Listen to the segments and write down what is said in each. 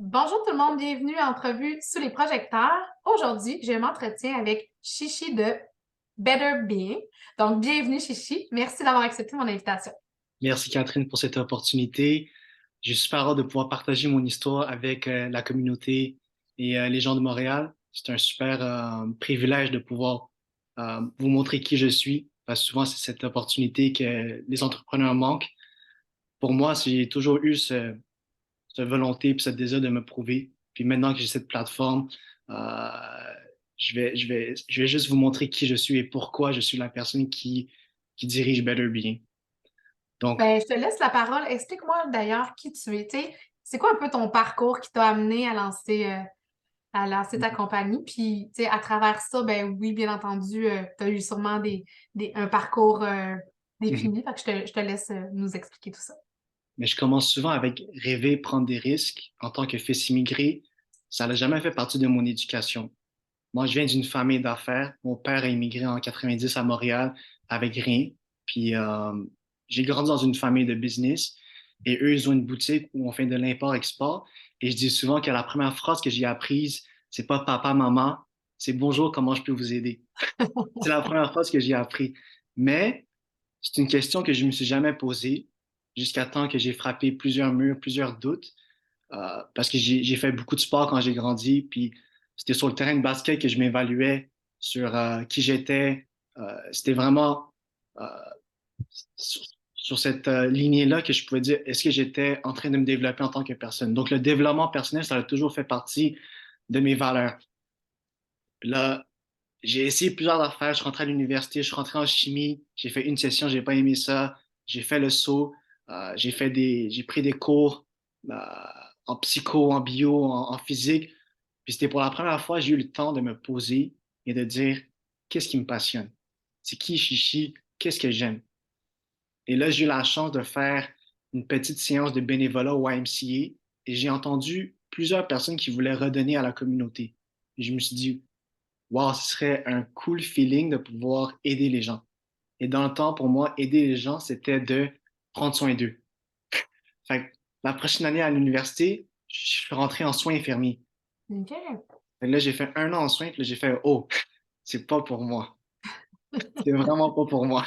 Bonjour tout le monde, bienvenue à Entrevue sous les projecteurs. Aujourd'hui, j'ai un entretien avec Chichi de Better Being. Donc, bienvenue Chichi. Merci d'avoir accepté mon invitation. Merci Catherine pour cette opportunité. Je suis super heureux de pouvoir partager mon histoire avec la communauté et les gens de Montréal. C'est un super privilège de pouvoir vous montrer qui je suis, parce que souvent c'est cette opportunité que les entrepreneurs manquent. Pour moi, j'ai toujours eu cette volonté et ce désir de me prouver. Puis maintenant que j'ai cette plateforme, euh, je vais juste vous montrer qui je suis et pourquoi je suis la personne qui dirige Better Being. Donc, Ben, je te laisse la parole. Explique-moi d'ailleurs qui tu es. Tu sais, c'est quoi un peu ton parcours qui t'a amené à lancer ta compagnie? Puis, tu sais, à travers ça, ben oui, bien entendu, tu as eu sûrement un parcours défini. Fait que je te laisse nous expliquer tout ça. mais je commence souvent avec rêver, prendre des risques. En tant que fils immigré, ça n'a jamais fait partie de mon éducation. Moi, je viens d'une famille d'affaires. Mon père a immigré en 90 à Montréal avec rien. Puis j'ai grandi dans une famille de business. Et eux, ils ont une boutique où on fait de l'import-export. Et je dis souvent que la première phrase que j'ai apprise, c'est pas papa, maman, c'est bonjour, comment je peux vous aider? C'est la première phrase que j'ai appris. Mais c'est une question que je me suis jamais posée jusqu'à temps que j'ai frappé plusieurs murs, plusieurs doutes, parce que j'ai fait beaucoup de sport quand j'ai grandi, puis c'était sur le terrain de basket que je m'évaluais sur qui j'étais. C'était vraiment euh, sur, sur cette lignée-là que je pouvais dire, est-ce que j'étais en train de me développer en tant que personne? Donc, le développement personnel, ça a toujours fait partie de mes valeurs. Là, j'ai essayé plusieurs affaires. Je suis rentré à l'université, je suis rentré en chimie. J'ai fait une session, j'ai pas aimé ça. J'ai fait le saut. J'ai pris des cours euh, en psycho, en bio, en physique. Puis c'était pour la première fois que j'ai eu le temps de me poser et de dire qu'est-ce qui me passionne? C'est qui Chichi? Qu'est-ce que j'aime? Et là, j'ai eu la chance de faire une petite séance de bénévolat au YMCA et j'ai entendu plusieurs personnes qui voulaient redonner à la communauté. Et je me suis dit, wow, ce serait un cool feeling de pouvoir aider les gens. Et dans le temps, pour moi, aider les gens, c'était de prendre soin d'eux. Fait que la prochaine année à l'université, je suis rentré en soins infirmiers. OK. Fait que là, j'ai fait un an en soins, puis là, j'ai fait, oh, c'est pas pour moi. C'est vraiment pas pour moi.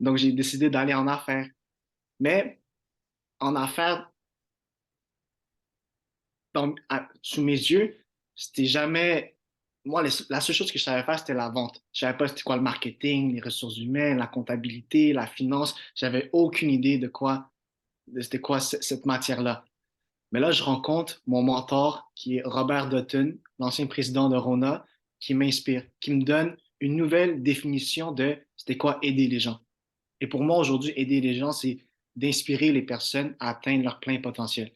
Donc, j'ai décidé d'aller en affaires. Mais en affaires, sous mes yeux, c'était jamais. Moi, la seule chose que je savais faire, c'était la vente. Je savais pas c'était quoi le marketing, les ressources humaines, la comptabilité, la finance. J'avais aucune idée c'était quoi cette matière-là. Mais là, je rencontre mon mentor, qui est Robert Dutton, l'ancien président de Rona, qui m'inspire, qui me donne une nouvelle définition de c'était quoi aider les gens. Et pour moi, aujourd'hui, aider les gens, c'est d'inspirer les personnes à atteindre leur plein potentiel.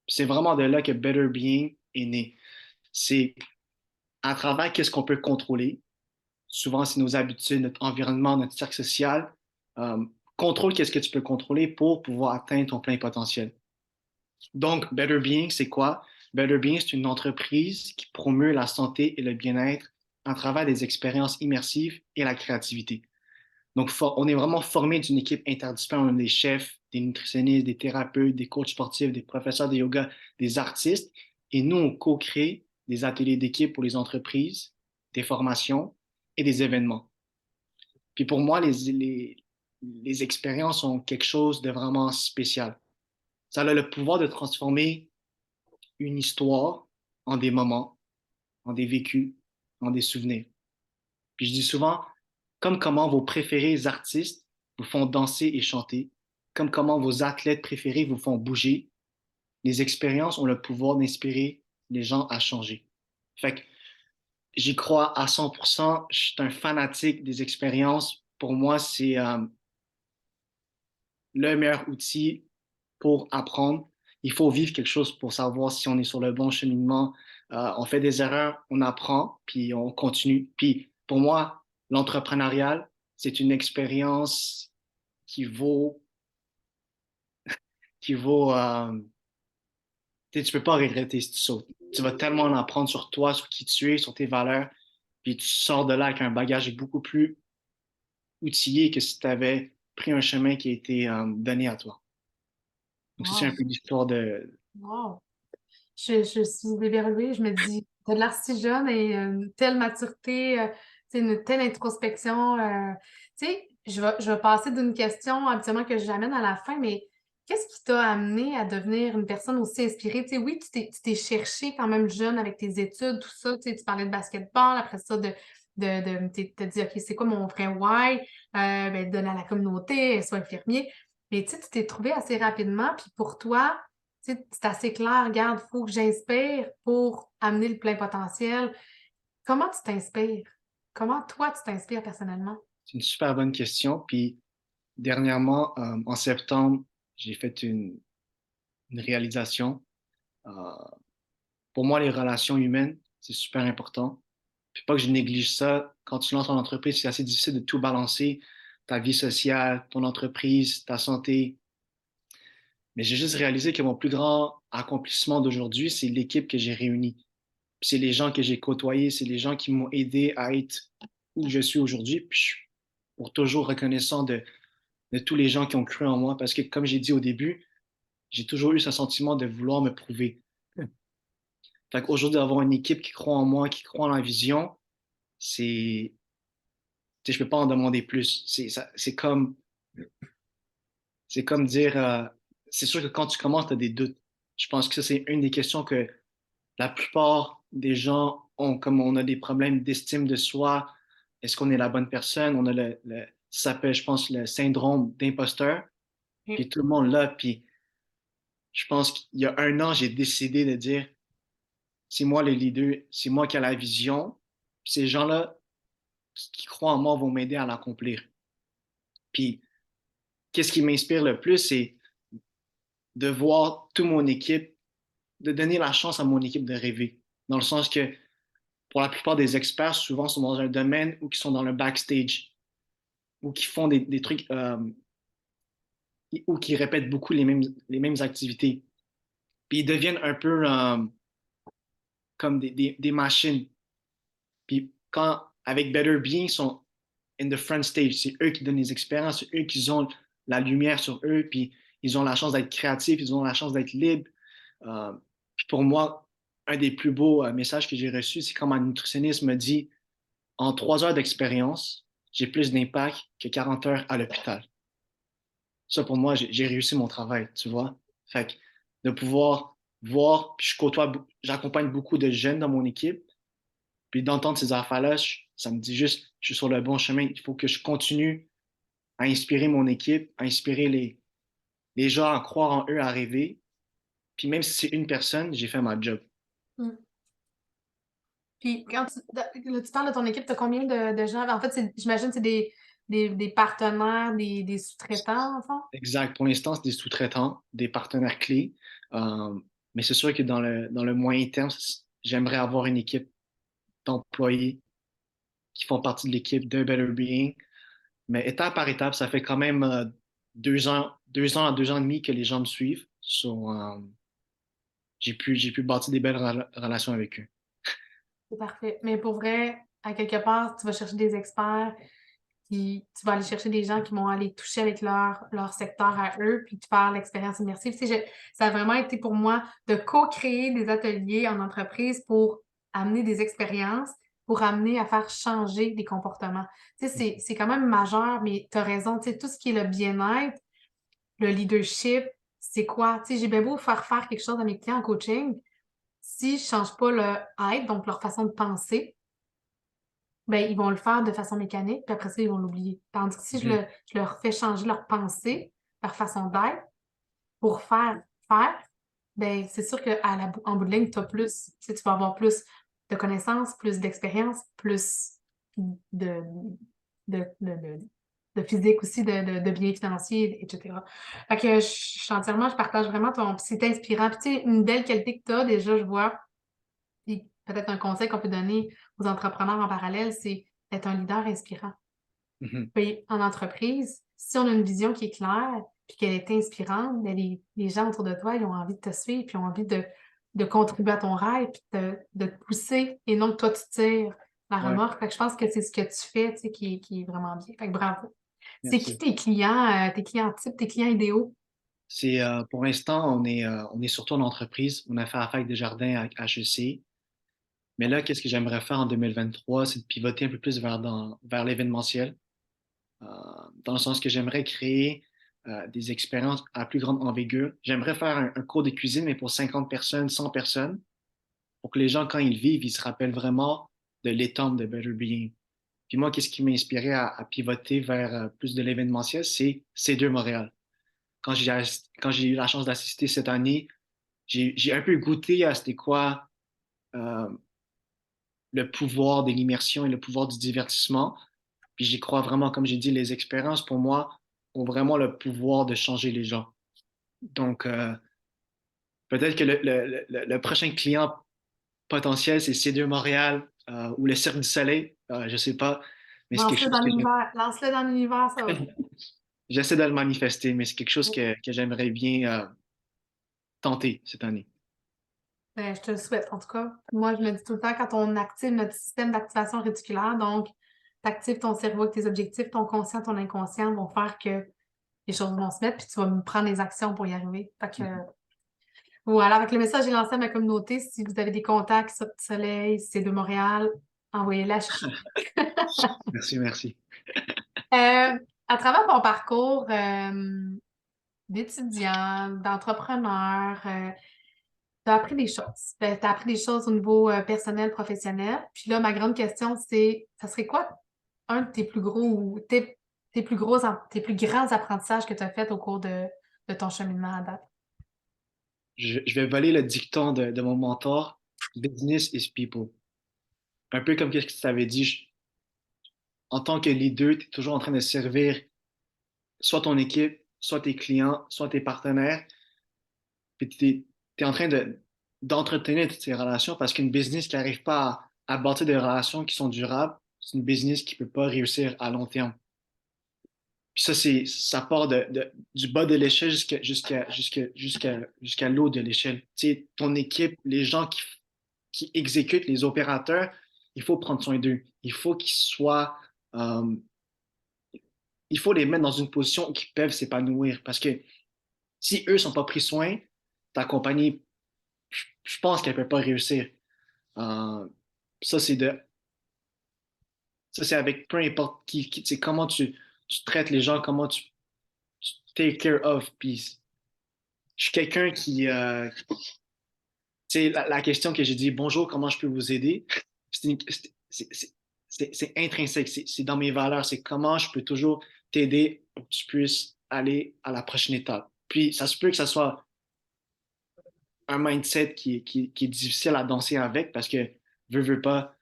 C'est vraiment de là que Better Being est né. C'est à travers qu'est-ce qu'on peut contrôler. Souvent, c'est nos habitudes, notre environnement, notre cercle social. Euh, Contrôle qu'est-ce que tu peux contrôler pour pouvoir atteindre ton plein potentiel. Donc, Better Being, c'est quoi? Better Being, c'est une entreprise qui promeut la santé et le bien-être à travers des expériences immersives et la créativité. Donc, on est vraiment formé d'une équipe interdisciplinaire. On a des chefs, des nutritionnistes, des thérapeutes, des coachs sportifs, des professeurs de yoga, des artistes. Et nous, on co-crée des ateliers d'équipe pour les entreprises, des formations et des événements. Puis pour moi, les expériences ont quelque chose de vraiment spécial. Ça a le pouvoir de transformer une histoire en des moments, en des vécus, en des souvenirs. Puis je dis souvent, comme comment vos préférés artistes vous font danser et chanter, comme comment vos athlètes préférés vous font bouger, les expériences ont le pouvoir d'inspirer les gens à changer. Fait que j'y crois à 100%. Je suis un fanatique des expériences. Pour moi, c'est le meilleur outil pour apprendre. Il faut vivre quelque chose pour savoir si on est sur le bon cheminement. On fait des erreurs, on apprend, puis on continue. Puis pour moi, l'entrepreneurial, c'est une expérience qui vaut, qui vaut. Tu peux pas regretter si tu sautes. Tu vas tellement en apprendre sur toi, sur qui tu es, sur tes valeurs, puis tu sors de là avec un bagage beaucoup plus outillé que si tu avais pris un chemin qui a été donné à toi. Donc, ça, c'est un Wow. peu l'histoire de. Wow. je suis éberluée. Je me dis, t'as de l'air si jeune et une telle maturité, une telle introspection. Tu sais, je vais passer d'une question habituellement que j'amène à la fin, mais qu'est-ce qui t'a amené à devenir une personne aussi inspirée? Tu sais, oui, tu t'es cherché quand même jeune avec tes études, tout ça. Tu sais, tu parlais de basketball, après ça, t'as dit, OK, c'est quoi mon vrai why? Ben, donner à la communauté, sois infirmier. Mais tu sais, tu t'es trouvé assez rapidement, puis pour toi, tu sais, c'est assez clair, regarde, il faut que j'inspire pour amener le plein potentiel. Comment tu t'inspires? Comment toi, tu t'inspires personnellement? C'est une super bonne question. Puis dernièrement, en septembre, j'ai fait une réalisation. Euh, pour moi, les relations humaines, c'est super important. Puis pas que je néglige ça. Quand tu lances ton entreprise, c'est assez difficile de tout balancer, ta vie sociale, ton entreprise, ta santé. Mais j'ai juste réalisé que mon plus grand accomplissement d'aujourd'hui, c'est l'équipe que j'ai réunie. Puis c'est les gens que j'ai côtoyés, c'est les gens qui m'ont aidé à être où je suis aujourd'hui. Puis je suis pour toujours reconnaissant de tous les gens qui ont cru en moi. Parce que comme j'ai dit au début, j'ai toujours eu ce sentiment de vouloir me prouver. Fait qu'aujourd'hui, d'avoir une équipe qui croit en moi, qui croit en la vision, c'est, tu sais, je peux pas en demander plus. C'est comme dire, c'est sûr que quand tu commences, tu as des doutes. Je pense que ça, c'est une des questions que la plupart des gens ont, comme on a des problèmes d'estime de soi. Est-ce qu'on est la bonne personne? On a ça s'appelle, je pense, le syndrome d'imposteur. Mm. Puis tout le monde là. Puis je pense qu'il y a un an, j'ai décidé de dire, c'est moi le leader, c'est moi qui ai la vision. Ces gens-là qui croient en moi vont m'aider à l'accomplir. Puis qu'est-ce qui m'inspire le plus, c'est de voir toute mon équipe, de donner la chance à mon équipe de rêver. Dans le sens que pour la plupart des experts, souvent, sont dans un domaine où ils sont dans le backstage, ou qui font des trucs, ou qui répètent beaucoup les mêmes activités. Puis ils deviennent un peu comme des machines. Puis quand, avec Better Being, ils sont in the front stage, c'est eux qui donnent les expériences, c'est eux qui ont la lumière sur eux, puis ils ont la chance d'être créatifs, ils ont la chance d'être libres. Euh, puis pour moi, un des plus beaux messages que j'ai reçus, c'est quand ma nutritionniste me dit, en 3 heures d'expérience, j'ai plus d'impact que 40 heures à l'hôpital. Ça, pour moi, j'ai réussi mon travail, tu vois. Fait que de pouvoir voir, puis j'accompagne beaucoup de jeunes dans mon équipe, puis d'entendre ces affaires-là, ça me dit juste, je suis sur le bon chemin. Il faut que je continue à inspirer mon équipe, à inspirer les gens à croire en eux, à rêver. Puis même si c'est une personne, j'ai fait ma job. Mm. Puis quand là, tu parles de ton équipe, tu as combien de gens? En fait, j'imagine que c'est des partenaires, des sous-traitants, en fond? Exact. Pour l'instant, c'est des sous-traitants, des partenaires clés. Euh, mais c'est sûr que dans le moyen terme, j'aimerais avoir une équipe d'employés qui font partie de l'équipe de Better Being. Mais étape par étape, ça fait quand même 2 ans, 2 ans à 2 ans et demi que les gens me suivent. J'ai pu bâtir des belles relations avec eux. C'est parfait. Mais pour vrai, à quelque part, tu vas chercher des experts, puis tu vas aller chercher des gens qui vont aller toucher avec leur secteur à eux, puis tu faire l'expérience immersive. Tu sais, ça a vraiment été pour moi de co-créer des ateliers en entreprise pour amener des expériences, pour amener à faire changer des comportements. Tu sais, c'est quand même majeur, mais tu as raison. Tu sais, tout ce qui est le bien-être, le leadership, c'est quoi? Tu sais, j'ai bien beau faire quelque chose à mes clients en coaching, si je change pas leur être, donc leur façon de penser, ben, ils vont le faire de façon mécanique, puis après ça, ils vont l'oublier. Tandis que si Mhm. je leur fais changer leur pensée, leur façon d'être, pour faire, ben, c'est sûr en bout de ligne, tu as plus, tu sais, tu vas avoir plus de connaissances, plus d'expérience, plus de, de de physique aussi, de biens financiers, etc. Fait que je partage vraiment ton. Puis c'est inspirant. Puis tu sais, une belle qualité que tu as, déjà, je vois. Puis peut-être un conseil qu'on peut donner aux entrepreneurs en parallèle, c'est d'être un leader inspirant. Mhm. Puis en entreprise, si on a une vision qui est claire, puis qu'elle est inspirante, bien, les gens autour de toi, ils ont envie de te suivre, puis ils ont envie de contribuer à ton rêve, puis de te pousser, et non que toi, tu tires la Ouais, remorque. Fait que je pense que c'est ce que tu fais, tu sais, qui est vraiment bien. Fait que bravo. C'est qui merci. tes clients types, tes clients idéaux? Pour l'instant, on est surtout en entreprise. On a fait affaire avec Desjardins à HEC. Mais là, qu'est-ce que j'aimerais faire en 2023, c'est de pivoter un peu plus vers l'événementiel, euh, dans le sens que j'aimerais créer des expériences à plus grande envergure. J'aimerais faire un cours de cuisine, mais pour 50 personnes, 100 personnes, pour que les gens, quand ils vivent, ils se rappellent vraiment de l'étang de Better Being. Puis moi, qu'est-ce qui m'a inspiré à pivoter vers plus de l'événementiel, c'est C2 Montréal. Quand j'ai eu la chance d'assister cette année, j'ai un peu goûté à c'était quoi euh, le pouvoir de l'immersion et le pouvoir du divertissement. Puis j'y crois vraiment, comme j'ai dit, les expériences pour moi ont vraiment le pouvoir de changer les gens. Donc, peut-être que le prochain client potentiel, c'est C2 Montréal ou le Cirque du Soleil, je sais pas, mais c'est quelque Lance-le chose dans que l'univers. Lance-le dans l'univers, ça va. j'essaie de le manifester, mais c'est quelque chose que j'aimerais bien tenter cette année. Ben, je te le souhaite, en tout cas. Moi, je me dis tout le temps, quand on active notre système d'activation réticulaire, donc, tu actives ton cerveau avec tes objectifs, ton conscient, ton inconscient vont faire que les choses vont se mettre, puis tu vas me prendre les actions pour y arriver. Fait que, voilà, avec le message, j'ai lancé à ma communauté. Si vous avez des contacts sur Soleil, c'est de Montréal, envoyez-les à Chichi. Merci, merci. À travers ton parcours d'étudiant, d'entrepreneur, tu as appris des choses. Tu as appris des choses au niveau personnel, professionnel. Puis là, ma grande question, c'est, ça serait quoi un de tes plus gros ou tes plus grands apprentissages que tu as fait au cours de ton cheminement à date? Je vais voler le dicton de mon mentor, Business is people. Un peu comme ce que tu t'avais dit, en tant que leader, tu es toujours en train de servir soit ton équipe, soit tes clients, soit tes partenaires. Puis tu es en train d'entretenir toutes ces relations parce qu'une business qui n'arrive pas à bâtir des relations qui sont durables, c'est une business qui ne peut pas réussir à long terme. Puis ça part du bas de l'échelle jusqu'à l'eau de l'échelle. Tu sais, ton équipe, les gens qui exécutent, les opérateurs, il faut prendre soin d'eux. Euh, il faut les mettre dans une position où ils peuvent s'épanouir parce que si eux ne sont pas pris soin, ta compagnie, je pense qu'elle ne peut pas réussir. Euh, ça, c'est de, ça, c'est avec peu importe tu sais, comment tu traites les gens, comment tu take care of. Puis, je suis quelqu'un tu sais, la question que j'ai dit, bonjour, comment je peux vous aider? C'est une- c'est intrinsèque, c'est dans mes valeurs, c'est comment je peux toujours t'aider pour que tu puisses aller à la prochaine étape. Puis, ça se peut que ça soit un mindset qui est difficile à danser avec parce que, veux pas,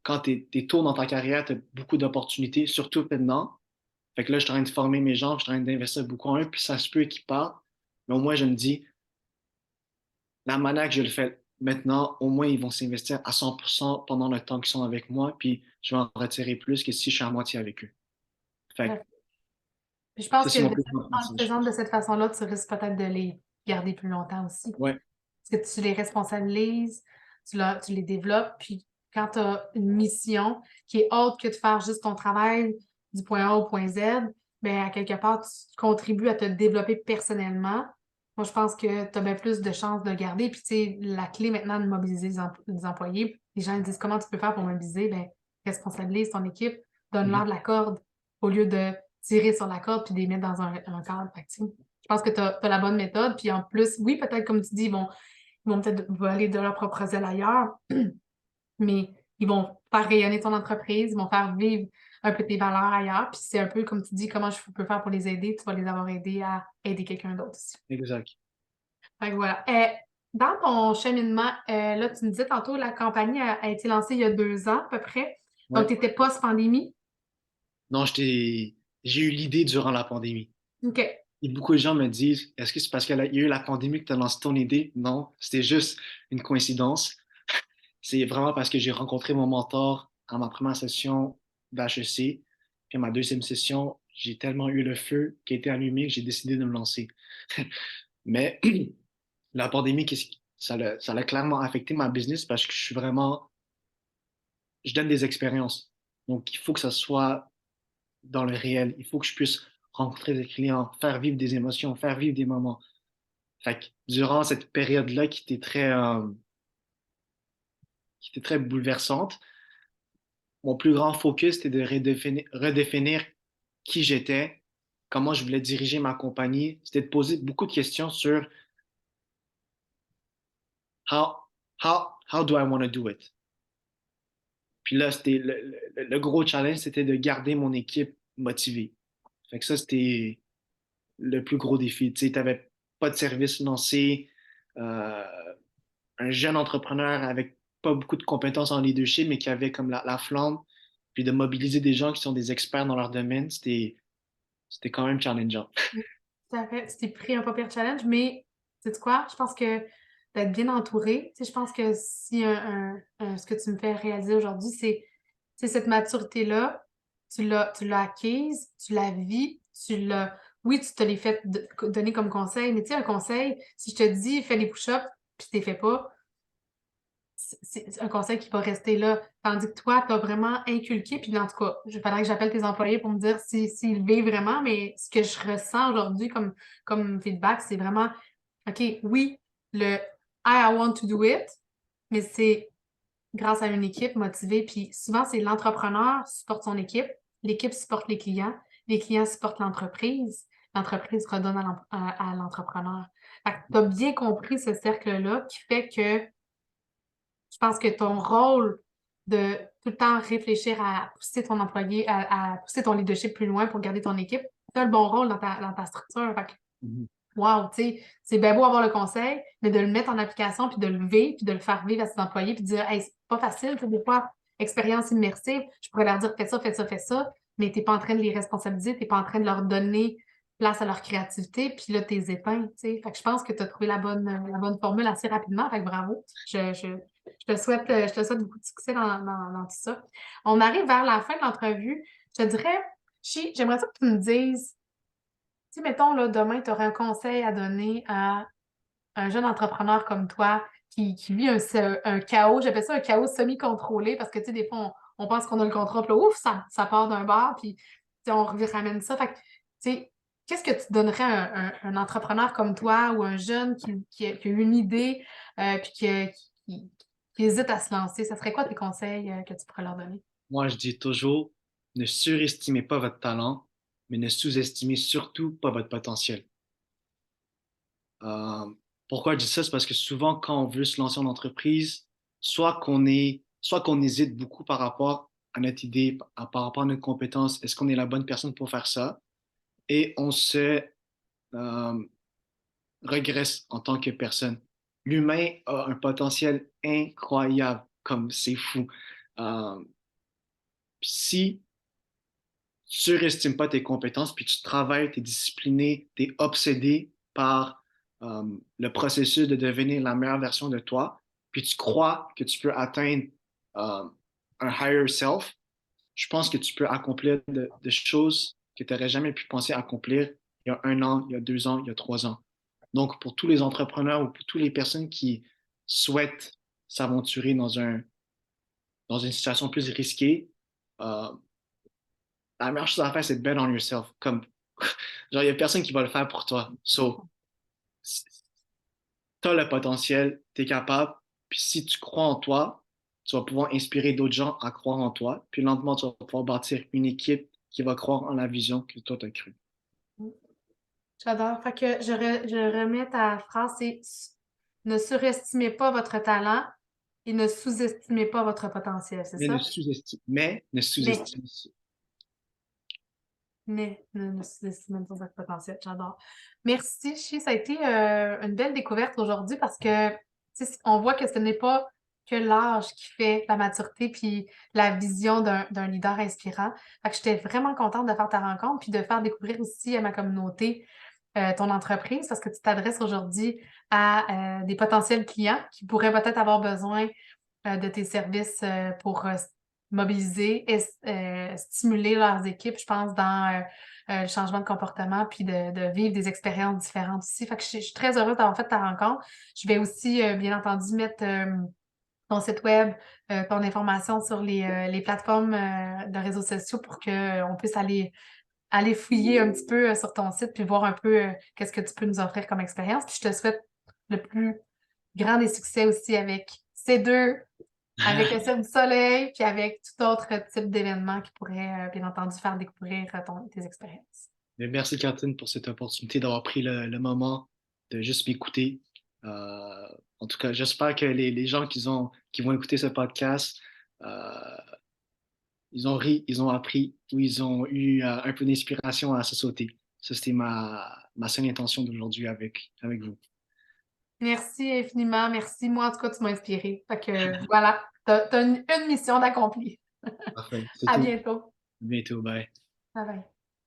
quand t'es tôt dans ta carrière, tu as beaucoup d'opportunités, surtout maintenant. Fait que là, je suis en train de former mes gens, je suis en train d'investir beaucoup en eux, puis ça se peut qu'ils partent. Mais au moins, je me dis, la manière que je le fais maintenant, au moins, ils vont s'investir à 100% pendant le temps qu'ils sont avec moi, puis je vais en retirer plus que si je suis à moitié avec eux. Fait que Ouais. Puis je ça, pense que c'est mon plus grand en le message. faisant de cette façon-là, tu risques peut-être de les garder plus longtemps aussi. Ouais. Parce que tu les responsabilises, tu les développes, puis quand tu as une mission qui est autre que de faire juste ton travail du point A au point Z, bien, à quelque part, tu contribues à te développer personnellement. Moi, je pense que tu as bien plus de chances de le garder. Puis, tu sais, la clé maintenant de mobiliser les employés, les gens ils disent comment tu peux faire pour mobiliser? Bien, responsabilise ton équipe, donne-leur Mhm. de la corde au lieu de tirer sur la corde puis de les mettre dans un cadre. Fait que, tu sais, je pense que tu as la bonne méthode. Puis en plus, oui, peut-être comme tu dis, ils vont peut-être voler de leur propre zèle ailleurs, mais ils vont faire rayonner ton entreprise, ils vont faire vivre un peu tes valeurs ailleurs. Puis c'est un peu comme tu dis, comment je peux faire pour les aider, tu vas les avoir aidés à aider quelqu'un d'autre aussi. Exact. Fait que voilà. Dans ton cheminement, là, tu me disais tantôt, la compagnie a été lancée il y a 2 ans à peu près. Donc, Ouais. tu étais post-pandémie. Non, j'ai eu l'idée durant la pandémie. OK. Et beaucoup de gens me disent, est-ce que c'est parce qu'il y a eu la pandémie que tu as lancé ton idée? Non, c'était juste une coïncidence. C'est vraiment parce que j'ai rencontré mon mentor à ma première session d'HEC. Puis à ma deuxième session, j'ai tellement eu le feu qui a été allumé que j'ai décidé de me lancer. Mais la pandémie, ça a clairement affecté ma business parce que je donne des expériences. Donc, il faut que ça soit dans le réel. Il faut que je puisse rencontrer des clients, faire vivre des émotions, faire vivre des moments. Fait que durant cette période-là qui était très bouleversante, mon plus grand focus était de redéfinir qui j'étais, comment je voulais diriger ma compagnie. C'était de poser beaucoup de questions sur how, how do I want to do it? Puis là, c'était le gros challenge, c'était de garder mon équipe motivée. Fait que ça, c'était le plus gros défi. Tu sais, t'avais pas de service lancé, euh, un jeune entrepreneur avec pas beaucoup de compétences en leadership, mais qui avait comme la flamme, puis de mobiliser des gens qui sont des experts dans leur domaine, c'était quand même challengeant. Tout à fait. Tu t'es pris un pas pire challenge, mais sais-tu quoi? Je pense que d'être bien entouré, tu sais, je pense que si ce que tu me fais réaliser aujourd'hui, c'est cette maturité-là, tu l'as acquise, tu la vis, oui, tu te l'es fait donner comme conseil, mais tu sais, un conseil, si je te dis fais des push-ups, puis tu les fais pas, c'est un conseil qui va rester là. Tandis que toi, tu as vraiment inculqué, puis en tout cas, il faudrait que j'appelle tes employés pour me dire s'ils vivent vraiment, mais ce que je ressens aujourd'hui comme feedback, c'est vraiment, OK, oui, le I want to do it, mais c'est grâce à une équipe motivée. Puis souvent, c'est l'entrepreneur supporte son équipe, l'équipe supporte les clients supportent l'entreprise redonne à l'entrepreneur. Fait que tu as bien compris ce cercle-là qui fait que je pense que ton rôle de tout le temps réfléchir à pousser ton employé, à pousser ton leadership plus loin pour garder ton équipe, tu as le bon rôle dans ta structure. Fait que, Mhm. wow, tu sais, c'est bien beau avoir le conseil, mais de le mettre en application, puis de le vivre, puis de le faire vivre à ses employés, puis de dire, hey, c'est pas facile, tu sais, des fois, expérience immersive, je pourrais leur dire, fais ça, mais t'es pas en train de les responsabiliser, t'es pas en train de leur donner place à leur créativité, puis là, t'es éteint, tu sais. Fait que je pense que tu as trouvé la bonne formule assez rapidement, fait que bravo. Je te souhaite beaucoup de succès dans tout ça. On arrive vers la fin de l'entrevue. Je te dirais, j'aimerais ça que tu me dises, si, mettons, là, demain, tu aurais un conseil à donner à un jeune entrepreneur comme toi qui vit un chaos, j'appelle ça un chaos semi-contrôlé parce que, tu sais, des fois, on pense qu'on a le contrôle, puis là, ouf, ça part d'un bar, puis tu sais, on ramène ça. Fait que, tu sais, qu'est-ce que tu donnerais à un entrepreneur comme toi ou un jeune qui a une idée puis qui, qui hésite à se lancer? Ça serait quoi tes conseils que tu pourrais leur donner? Moi, je dis toujours, ne surestimez pas votre talent, mais ne sous-estimez surtout pas votre potentiel. Euh, Pourquoi je dis ça? C'est parce que souvent, quand on veut se lancer en entreprise, soit qu'on hésite beaucoup par rapport à notre idée, par rapport à notre compétence, est-ce qu'on est la bonne personne pour faire ça? Et on se euh, régresse en tant que personne. L'humain a un potentiel incroyable, comme c'est fou. Euh, Si tu surestimes pas tes compétences, puis tu travailles, tu es discipliné, tu es obsédé par le processus de devenir la meilleure version de toi, puis tu crois que tu peux atteindre euh, un higher self, je pense que tu peux accomplir de choses que tu n'aurais jamais pu penser accomplir il y a 1 an, il y a 2 ans, il y a 3 ans. Donc, pour tous les entrepreneurs ou pour toutes les personnes qui souhaitent s'aventurer dans une situation plus risquée, euh, la meilleure chose à faire, c'est de bet on yourself. Comme, genre, il n'y a personne qui va le faire pour toi. So, tu as le potentiel, tu es capable, puis si tu crois en toi, tu vas pouvoir inspirer d'autres gens à croire en toi, puis lentement, tu vas pouvoir bâtir une équipe qui va croire en la vision que toi, tu as cru. J'adore. Fait que je remets ta phrase, c'est ne surestimez pas votre talent et ne sous-estimez pas votre potentiel, c'est ça? Mais ne Mais, sous-estime. ne sous-estimez pas votre potentiel. J'adore. Merci, Chi. Ça a été une belle découverte aujourd'hui parce que tu sais, on voit que ce n'est pas que l'âge qui fait la maturité puis la vision d'un leader inspirant. Fait que j'étais vraiment contente de faire ta rencontre puis de faire découvrir aussi à ma communauté ton entreprise parce que tu t'adresses aujourd'hui à des potentiels clients qui pourraient peut-être avoir besoin de tes services pour mobiliser et stimuler leurs équipes, je pense, dans le changement de comportement puis de vivre des expériences différentes aussi. Fait que je suis très heureuse d'avoir fait ta rencontre. Je vais aussi, bien entendu, mettre ton site web, ton information sur les plateformes de réseaux sociaux pour qu'on puisse aller aller fouiller un petit peu sur ton site puis voir un peu qu'est-ce que tu peux nous offrir comme expérience. Puis je te souhaite le plus grand des succès aussi avec ces deux, avec le Cirque du Soleil, puis avec tout autre type d'événement qui pourrait, bien entendu, faire découvrir tes expériences. Mais merci, Catherine, pour cette opportunité d'avoir pris le moment de juste m'écouter. Euh, En tout cas, j'espère que les gens qui vont écouter ce podcast, euh, ils ont ri, ils ont appris ou ils ont eu un peu d'inspiration à se sauter. Ça, c'était ma seule intention d'aujourd'hui avec vous. Merci infiniment. Merci. Moi, en tout cas, tu m'as inspiré. Fait que voilà, t'as une mission d'accompli. Parfait. C'est À tout. bientôt. À bientôt. Bye. Bye bye.